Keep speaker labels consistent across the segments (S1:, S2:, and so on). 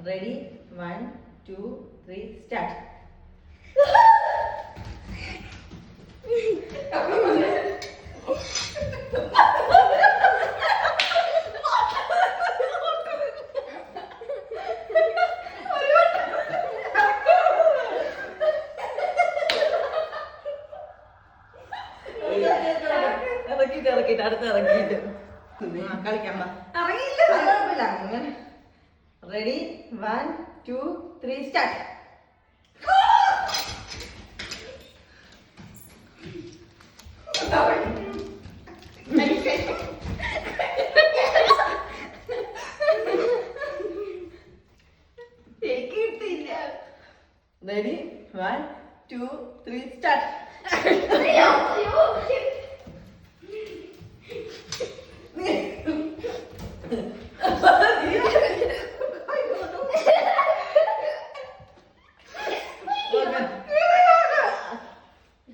S1: Ready 1 2 3 start. ഇറക്കിട്ട് അടുത്ത് ഇറക്കിട്ട് കളിക്കാൻ ഇറങ്ങിയില്ല. അങ്ങനെ ready 1 2 3 start. Ready 1 2 3 start.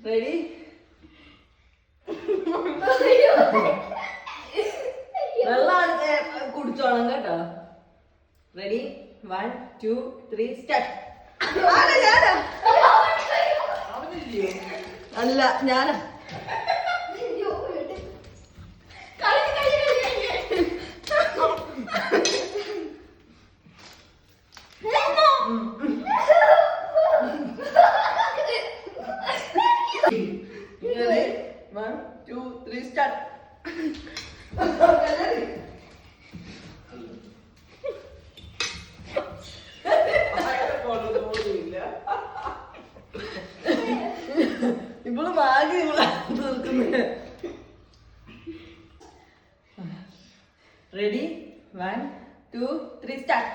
S1: Ready വെള്ളം കുടിച്ചോളാം കേട്ടോ. Ready 1 2 3 start. അല്ല ഞാനാ. Ready? 1 2 3 start. ഇവള് ഭാഗ്യം ഇവളെ തീർക്കുന്നത്. Ready 1 2 3 start.